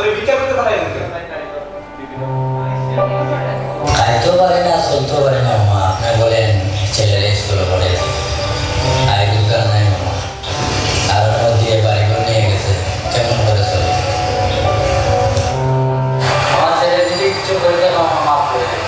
ওই ভিক্ষা করতে পারে না খাইতেও পারে না চলতেও পারে না মামা আপনি বলেন ছেলেরা স্কুলে পড়ে আর দোকান নাই মামা কারণ দিয়ে বাড়ি করে নিয়ে গেছে কেমন করে চলে আমার ছেলে যদি কিছু করে দেয় মামা মাফ করে দেয়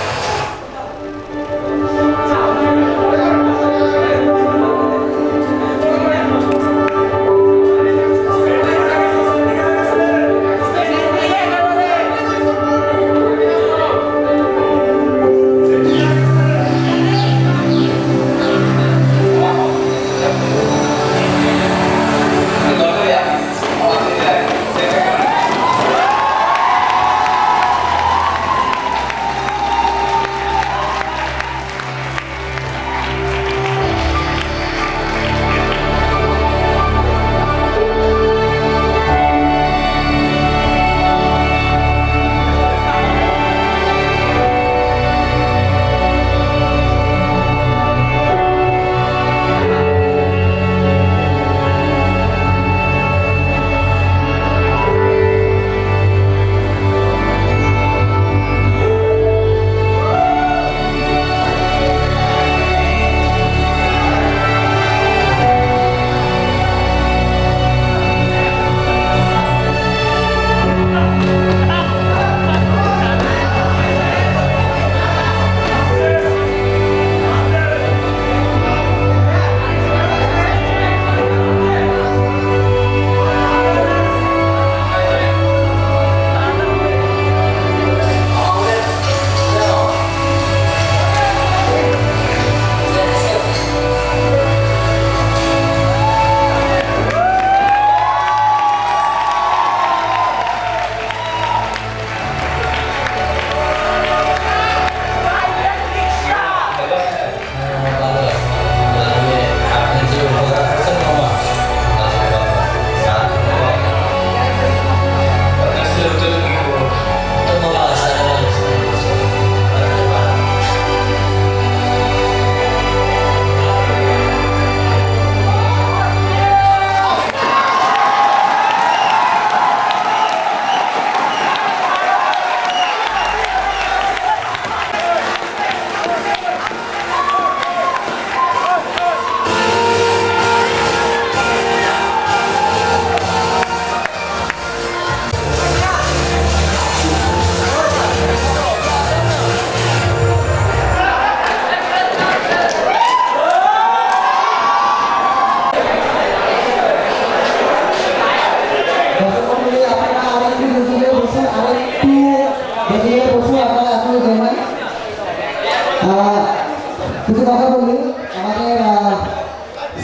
কিছু কথা বলি আমাদের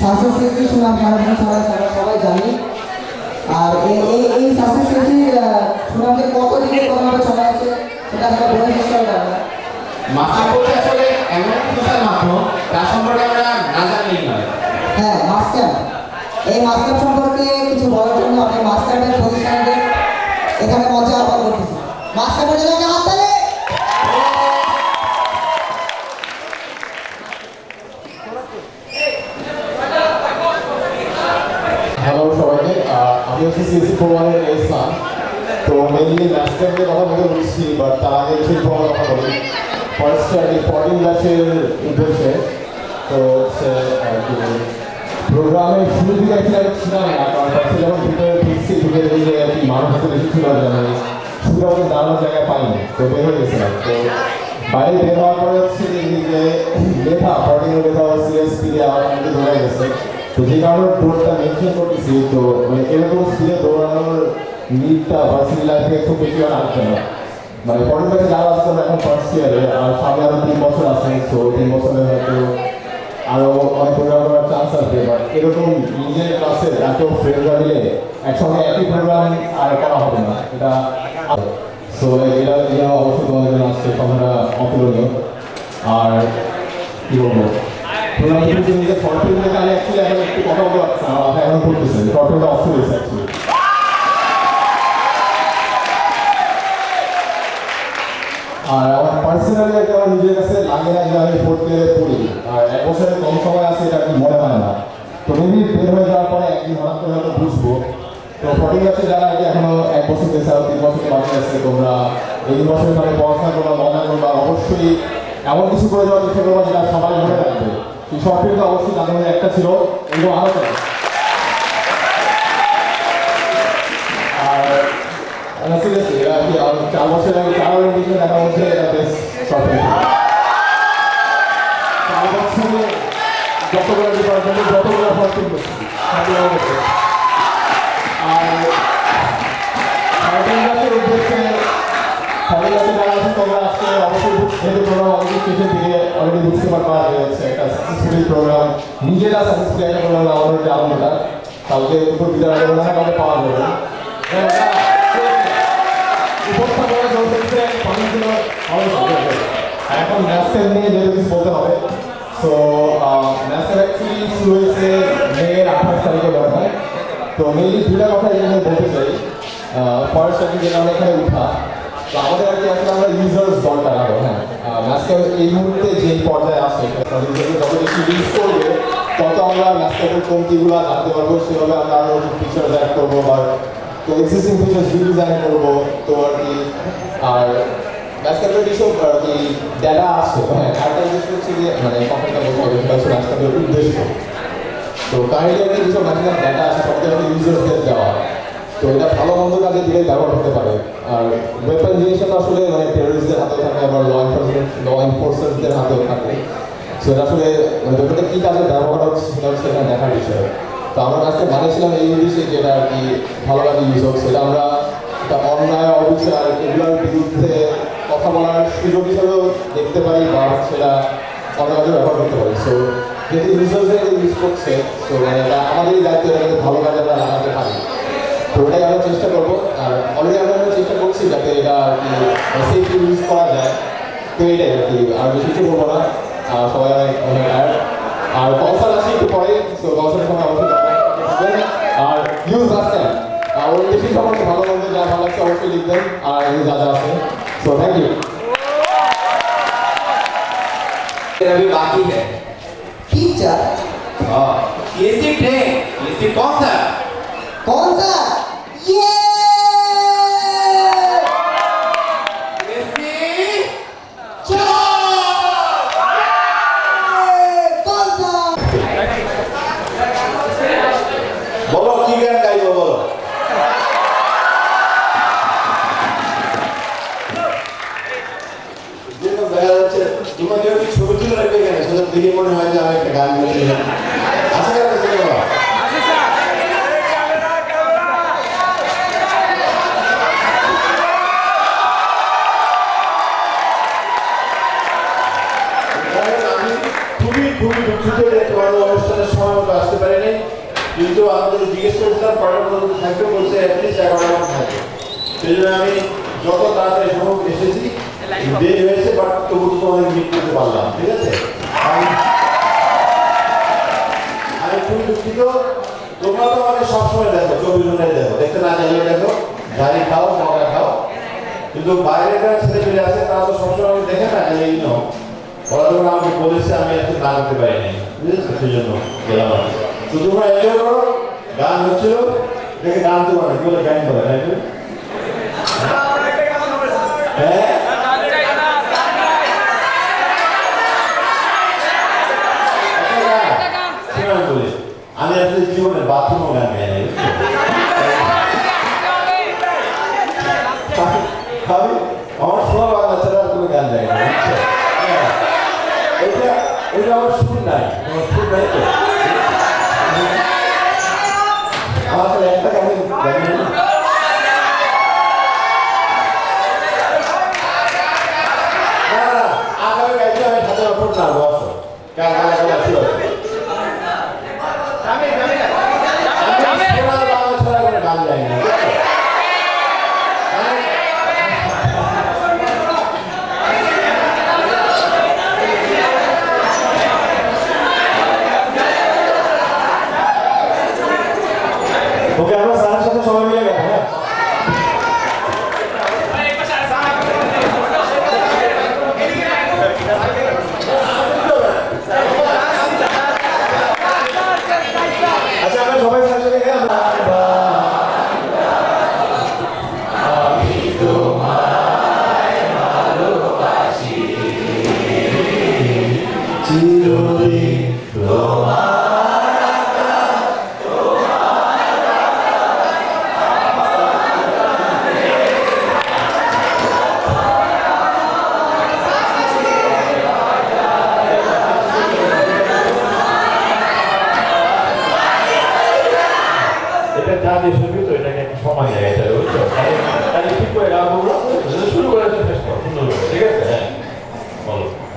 সাকসেস স্টোরি শুনলাম সবাই জানি আর এই সাকসেস স্টোরি শুনলাম কত দিনের কথা চলে আছে সেটা আমরা বলে শেষ করা যাবে না মাস্টার বলতে আসলে এমন একটা বিশাল মাধ্যম তার সম্পর্কে আমরা না জানলেই নয়। হ্যাঁ মাস্টার এই মাস্টার সম্পর্কে কিছু বলার জন্য আমি মাস্টারদের প্রতিষ্ঠানদের এখানে মজা আহ্বান করতেছি মাস্টার বলে হাত তালে হ্যালো সবাইকে আমি হচ্ছে সিএসসি প্রোগ্রামের ইসলাম তো মেনলি ম্যাথসের কথা বলে বলছি বাট তার আগে সেই প্রোগ্রামের কথা বলি ফার্স্ট আর কি 14 ব্যাচের উদ্দেশ্যে তো হচ্ছে প্রোগ্রামের শুরু দিকে অ্যাকচুয়ালি ছিলাম না কারণ ফার্স্টে যখন ভিতরে ঢুকছি ঢুকে দেখি যে আর কি মানুষ হাতে বেশি ছিল মানে শুরু আমাদের দাঁড়ানোর জায়গায় পাইনি তো বের হয়ে গেছিলাম তো বাইরে বের হওয়ার পরে হচ্ছে যে লেখা 14 লেখা সিএসপি আমার মধ্যে ধরে গেছে তো যে কারণে দৌড়টা মেনশন করতেছি তো মানে এরকম স্পিডে দৌড়ানোর নিডটা ভার্সিটি লাইফে খুব বেশি আর আসছে না মানে পরের ব্যাচে যারা আসতে হবে এখন ফার্স্ট ইয়ারে আর সামনে আরো 3 বছর আছে তো 3 বছরে হয়তো আরো অনেক প্রোগ্রাম করার চান্স আসবে বাট এরকম নিজের ক্লাসে এত ফ্রেন্ডরা মিলে একসঙ্গে একই প্রোগ্রাম আর করা হবে না এটা সো এটা অবশ্যই তোমাদের জন্য আসছে তোমরা অতুলনীয় আর কি বলবো প্রোগ্রামের জন্য যে ফটোটা আমি অ্যাকচুয়ালি এখন একটু কথা বলতে পারছি না আমার এখন করতেছে ফটোটা অফ হয়েছে অ্যাকচুয়ালি আর আমার পার্সোনালি আমার নিজের কাছে লাগে না যে আমি পড়তে পড়ি আর এক বছরের কম সময় আছে এটা কি মনে হয় না তো মেবি বের হয়ে যাওয়ার পরে একদিন হঠাৎ করে হয়তো বুঝবো তো 14 ব্যাচে যারা আর কি এখনো 1 বছর গেছে আর 3 বছর বাকি আছে, তোমরা এই 2 বছরের মানে পড়াশোনা করবা, মজা করবা, অবশ্যই এমন কিছু করে যাওয়ার চেষ্টা করবা যেটা সবাই মনে রাখবে। এই শর্ট ফিল্মটা অবশ্যই তাদের মধ্যে একটা ছিল, এগুলো আরও করে। আর সিরিয়াসলি এটা আর কি 4 বছর আগে 4 বছরের পিছনে দেখার মধ্যে এটা বেস্ট শর্ট ফিল্ম। 4 বছরে যতগুলো ডিপার্টমেন্টে যতগুলো শর্ট ফিল্ম করছি সবগুলো করছি। আর সার্টিফিকেটের উদ্দেশ্যে সার্টিফিকেটে যারা আছে তোমরা আজকে অবশ্যই যেহেতু প্রোগ্রাম অলরেডি শেষের দিকে অলরেডি বুঝতে পারবা যে হচ্ছে একটা সাকসেসফুলি প্রোগ্রাম, নিজেরা সাকসেসফুলি একটা প্রোগ্রাম আমাদের যে আনন্দটা কালকে উপর বিদ্যালয় না কাউকে পাওয়া যাবে। উপস্থাপনা চলতেছে অনেকগুলো এখন ন্যাশনাল নিয়ে যেহেতু কিছু বলতে হবে। সো ন্যাশনাল অ্যাকচুয়ালি শুরু হয়েছে মেয়ের 28 তারিখে মনে হয়। তো মেনলি দুটা কথা এখানে বলতে চাই। ফার্স্ট আর কি যেটা আমরা এখানে উঠা, তো আমাদের আর কি আসলে আমরা ইউজার্স দরকার আরো। হ্যাঁ, ম্যাসক্যাপ এই মুহূর্তে যে পর্যায়ে আছে যত বেশি ইউজ করবে তত আমরা ম্যাসক্যাপের কমতিগুলো জানতে পারবো, সেভাবে আমরা আরও ফিচার্স অ্যাড করবো বা তো এক্সিস্টিং ফিচার্স রিডিজাইন করবো। তো আর কি আর ম্যাসক্যাপের যেসব আর কি ডেটা আছে, হ্যাঁ আরেকটা উদ্দেশ্য হচ্ছে যে মানে কখনটা বলতে হবে সেটা হচ্ছে ম্যাসক্যাপের উদ্দেশ্য। তো কারেন্টলি আর কি যেসব ম্যাসক্যাপ ডেটা আছে সবকে আমাদের ইউজার্সদের দেওয়া হয়। তো এটা ভালো মন্দ কাজে দিলে ব্যবহার হতে পারে। আর ওয়েপন জিনিসটা আসলে মানে টেররিস্টদের হাতেও থাকে, আবার ল এনফোর্সারদের হাতেও থাকে। সেটা আসলে মানে ব্যাপারটা কী কাজে ব্যবহার হচ্ছে সেটা হচ্ছে এখানে দেখার বিষয়। তো আমরা আজকে মানেছিলাম এই উদ্দেশ্যে যেটা আর কি ভালো কাজে ইউজ হোক, সেটা আমরা একটা অন্যায় অবিচার এগুলোর বিরুদ্ধে কথা বলার সুযোগ হিসাবেও দেখতে পারি বা সেটা অন্য কাজে ব্যবহার করতে পারি। সো যেহেতু ইউজার্সরা ইউজ করছে, তো মানে এটা আমাদেরই দায়িত্ব এটাকে ভালো কাজে আমরা লাগাতে পারি। তো ওটাই আমরা চেষ্টা করবো। আর অলরেডি আমরা চেষ্টা করছি যাতে এটা আর কি সেফলি ইউজ করা যায়। তো এটাই আর কি, আর বেশি কিছু বলবো না। সবাই অনেক আর কনসার্ট আছে একটু পরে, তো কনসার্টের সময় অবশ্যই আর ইউজ আসছেন ওর বেশি সম্পর্কে ভালো মন্দ যা ভালো লাগছে অবশ্যই লিখবেন আর যা যা আছে। So thank you. अभी बाकी है टीचर ये सिर्फ है, ये सिर्फ कॉन्सर्ट कौन सा? ये कौन सा? বলো কি গান গাইবো বলো। যেরকম দেখা যাচ্ছে তোমার যদি ছবি তুলে রাখবে কেন, সেটা দেখে মনে হয় যে আমি একটা গান গাইছি। আছে কেন বাবা? আমি খুবই খুবই দুঃখিত যে তোমাদের অনুষ্ঠানের সময় মতো আসতে পারিনি, কিন্তু আমাদের জিজ্ঞেস করেছিলাম কটার মধ্যে থাকবে, বলছে অ্যাটলিস্ট 11টার মধ্যে থাকবে। সেই জন্য আমি যত তাড়াতাড়ি সম্ভব এসেছি, দেরি হয়েছে বাট তবু তোমাদের মিট করতে পারলাম। ঠিক আছে, আমি খুবই দুঃখিত। তোমরা তো আমাকে সবসময় দেখো, 24 ঘন্টায় দেখো, দেখতে না চাইলে দেখো, গাড়ি খাও মজা খাও, কিন্তু বাইরে যারা ছেলে পেলে আছে তারা তো সবসময় আমি দেখে না। এই জন্য ওরা যখন আমাকে বলেছে আমি এখন না করতে পারিনি, বুঝেছো, সেই জন্য গেলাম। তো তোমরা এনজয় করো, গান হচ্ছিল, দেখে গান তো পারে, কি বলে গান করে তাই তো? হ্যাঁ আমি আসলে জীবনে বাথরুমও গান গাই নাই, আমার শোনা বাংলা ছাড়া কোনো গান গাই না। এটা আমার সুর নাই, আমার সুর নাই তো, আমার আসলে একটা গান গাই না। আগামী গাইতে আমি সাথে অপর না বসো গান গান ছিল গান যায় না। ওকে আমরা স্যারের সাথে সবাই মিলে গেলাম।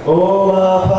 ও মা